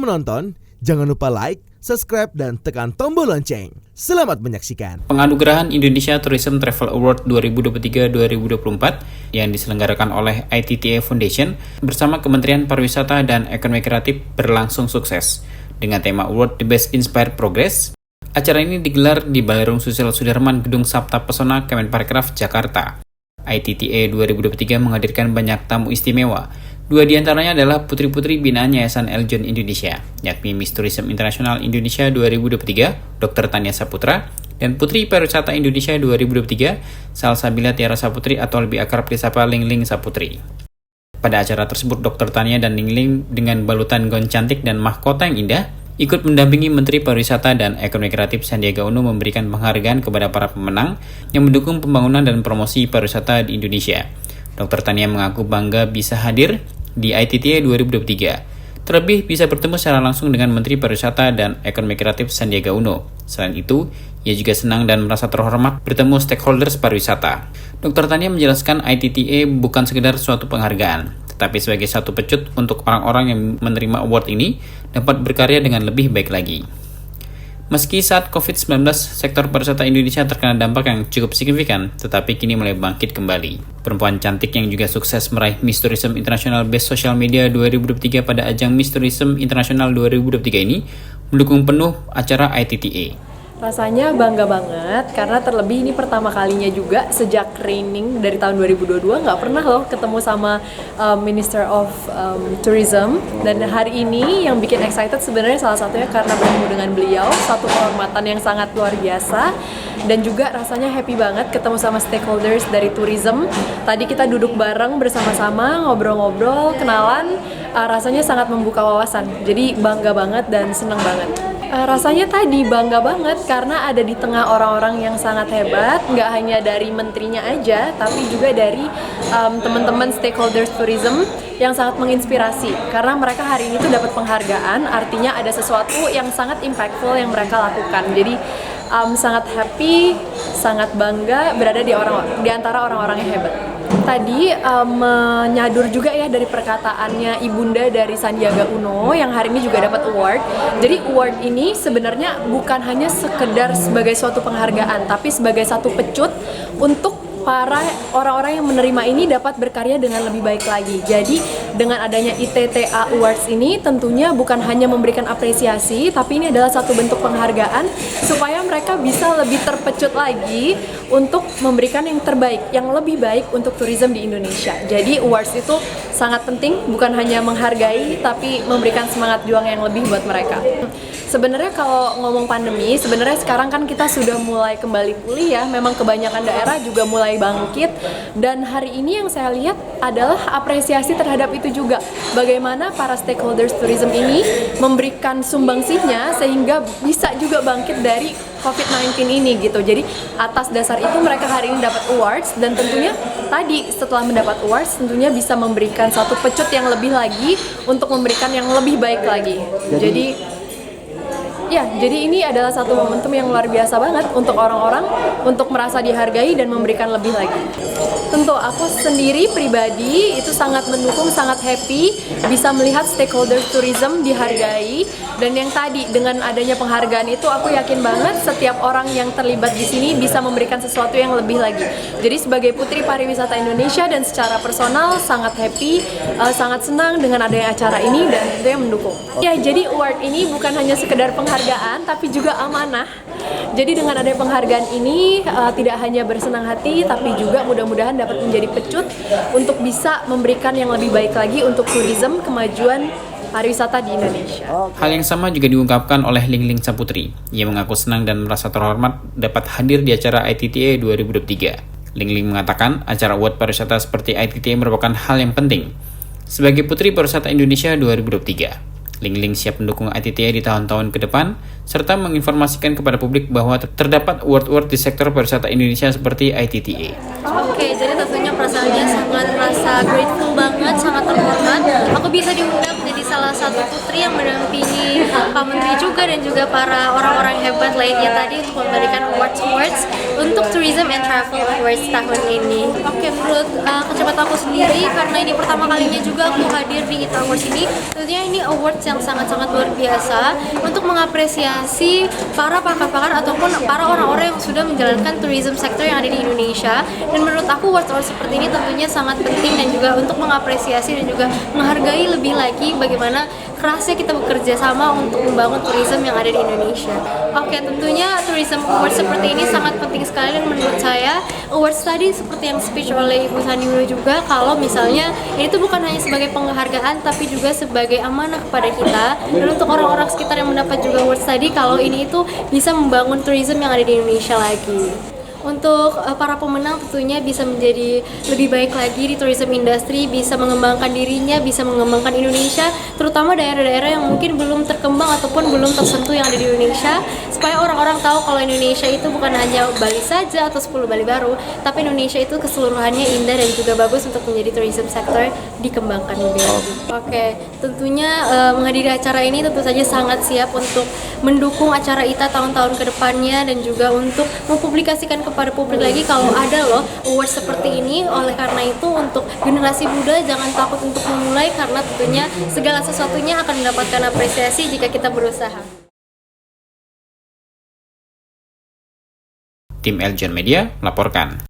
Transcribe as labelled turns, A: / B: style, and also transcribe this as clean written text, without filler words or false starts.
A: menonton, jangan lupa like, subscribe, dan tekan tombol lonceng. Selamat menyaksikan.
B: Penganugerahan Indonesia Tourism Travel Award 2023-2024 yang diselenggarakan oleh ITTA Foundation bersama Kementerian Pariwisata dan Ekonomi Kreatif berlangsung sukses. Dengan tema Award The Best Inspired Progress, acara ini digelar di Ballroom Susilo Sudarman, Gedung Sabta Pesona, Kemenparekraf, Jakarta. ITTA 2023 menghadirkan banyak tamu istimewa. Dua di antaranya adalah putri-putri binaan Yayasan Eljon Indonesia, yakni Miss Tourism International Indonesia 2023, Dr. Tania Saputra, dan Putri Pariwisata Indonesia 2023, Salsabila Tiara Saputri atau lebih akrab disapa Ling Ling Saputri. Pada acara tersebut, Dr. Tania dan Ling Ling dengan balutan gaun cantik dan mahkota yang indah, ikut mendampingi Menteri Pariwisata dan Ekonomi Kreatif Sandiaga Uno memberikan penghargaan kepada para pemenang yang mendukung pembangunan dan promosi pariwisata di Indonesia. Dr. Tania mengaku bangga bisa hadir di ITTA 2023. Terlebih bisa bertemu secara langsung dengan Menteri Pariwisata dan Ekonomi Kreatif Sandiaga Uno. Selain itu, ia juga senang dan merasa terhormat bertemu stakeholders pariwisata. Dr. Tania menjelaskan ITTA bukan sekedar suatu penghargaan, tetapi sebagai satu pecut untuk orang-orang yang menerima award ini dapat berkarya dengan lebih baik lagi. Meski saat COVID-19, sektor pariwisata Indonesia terkena dampak yang cukup signifikan, tetapi kini mulai bangkit kembali. Perempuan cantik yang juga sukses meraih Miss Tourism International Best Social Media 2023 pada ajang Miss Tourism International 2023 ini mendukung penuh acara ITTA.
C: Rasanya bangga banget karena terlebih ini pertama kalinya juga sejak training dari tahun 2022 nggak pernah loh ketemu sama Minister of Tourism, dan hari ini yang bikin excited sebenarnya salah satunya karena bertemu dengan beliau, satu kehormatan yang sangat luar biasa, dan juga rasanya happy banget ketemu sama stakeholders dari tourism. Tadi kita duduk bareng bersama-sama ngobrol-ngobrol, kenalan, rasanya sangat membuka wawasan, jadi bangga banget dan senang banget. Rasanya tadi bangga banget karena ada di tengah orang-orang yang sangat hebat, nggak hanya dari menterinya aja, tapi juga dari teman-teman stakeholders tourism yang sangat menginspirasi. Karena mereka hari ini tuh dapat penghargaan, artinya ada sesuatu yang sangat impactful yang mereka lakukan. Jadi sangat happy, sangat bangga berada di antara orang-orang yang hebat. Tadi menyadur juga ya dari perkataannya ibunda dari Sandiaga Uno yang hari ini juga dapat award. Jadi award ini sebenarnya bukan hanya sekedar sebagai suatu penghargaan, tapi sebagai satu pecut untuk para orang-orang yang menerima ini dapat berkarya dengan lebih baik lagi. Jadi dengan adanya ITTA Awards ini tentunya bukan hanya memberikan apresiasi, tapi ini adalah satu bentuk penghargaan supaya mereka bisa lebih terpecut lagi untuk memberikan yang terbaik, yang lebih baik untuk tourism di Indonesia. Jadi awards itu sangat penting, bukan hanya menghargai, tapi memberikan semangat juang yang lebih buat mereka. Sebenarnya kalau ngomong pandemi, sebenarnya sekarang kan kita sudah mulai kembali pulih ya. Memang kebanyakan daerah juga mulai bangkit. Dan hari ini yang saya lihat adalah apresiasi terhadap itu juga. Bagaimana para stakeholders tourism ini memberikan sumbangsihnya sehingga bisa juga bangkit dari COVID-19 ini gitu. Jadi atas dasar itu mereka hari ini dapat awards, dan tentunya tadi setelah mendapat awards tentunya bisa memberikan satu pecut yang lebih lagi untuk memberikan yang lebih baik lagi. Jadi ini adalah satu momentum yang luar biasa banget untuk orang-orang untuk merasa dihargai dan memberikan lebih lagi. Tentu aku sendiri pribadi itu sangat mendukung, sangat happy bisa melihat stakeholder tourism dihargai, dan yang tadi dengan adanya penghargaan itu aku yakin banget setiap orang yang terlibat di sini bisa memberikan sesuatu yang lebih lagi. Jadi sebagai Putri Pariwisata Indonesia dan secara personal sangat happy, sangat senang dengan adanya acara ini dan tentunya mendukung. Ya, jadi award ini bukan hanya sekedar penghargaan tapi juga amanah. Jadi dengan adanya penghargaan ini tidak hanya bersenang hati tapi juga mudah-mudahan dapat menjadi pecut untuk bisa memberikan yang lebih baik lagi untuk tourism, kemajuan pariwisata di Indonesia.
B: Hal yang sama juga diungkapkan oleh Ling Ling Saputri. Ia mengaku senang dan merasa terhormat dapat hadir di acara ITTA 2023. Ling Ling mengatakan acara award pariwisata seperti ITTA merupakan hal yang penting. Sebagai Putri Pariwisata Indonesia 2023, Ling Ling siap mendukung ITTA di tahun-tahun ke depan, serta menginformasikan kepada publik bahwa terdapat award-award di sektor pariwisata Indonesia seperti ITTA.
D: Oke, jadi tentunya perasaannya sangat merasa grateful banget, sangat terhormat. Aku bisa diundang menjadi salah satu putri yang mendampingi Pak Menteri juga dan juga para orang-orang hebat lainnya tadi untuk memberikan awards untuk Tourism and Travel Awards tahun ini. Oke, menurut kacamata aku sendiri, karena ini pertama kalinya juga aku hadir di ITA Awards ini, tentunya ini awards yang sangat-sangat luar biasa untuk mengapresiasi para pakar-pakar ataupun para orang-orang yang sudah menjalankan tourism sector yang ada di Indonesia. Dan menurut aku awards seperti ini tentunya sangat penting dan juga untuk mengapresiasi dan juga menghargai lebih lagi bagaimana kerasnya kita bekerja sama untuk membangun tourism yang ada di Indonesia. Oke, tentunya tourism awards seperti ini sangat penting sekali, dan menurut saya awards tadi seperti yang speech oleh Ibu Sandiwara juga, kalau misalnya ini tuh bukan hanya sebagai penghargaan tapi juga sebagai amanah kepada kita dan untuk orang-orang sekitar yang mendapat juga awards tadi, kalau ini itu bisa membangun tourism yang ada di Indonesia lagi. Untuk para pemenang tentunya bisa menjadi lebih baik lagi di tourism industry, bisa mengembangkan dirinya, bisa mengembangkan Indonesia, terutama daerah-daerah yang mungkin belum terkembang ataupun belum tersentuh yang ada di Indonesia, supaya orang-orang tahu kalau Indonesia itu bukan hanya Bali saja atau 10 Bali baru, tapi Indonesia itu keseluruhannya indah dan juga bagus untuk menjadi tourism sector dikembangkan lebih lagi. Oke, tentunya menghadiri acara ini tentu saja sangat siap untuk mendukung acara ITA tahun-tahun ke depannya dan juga untuk mempublikasikan kepada publik lagi kalau ada loh awards seperti ini. Oleh karena itu, untuk generasi muda jangan takut untuk memulai, karena tentunya segala sesuatunya akan mendapatkan apresiasi jika kita berusaha.
B: Tim Eljon Media melaporkan.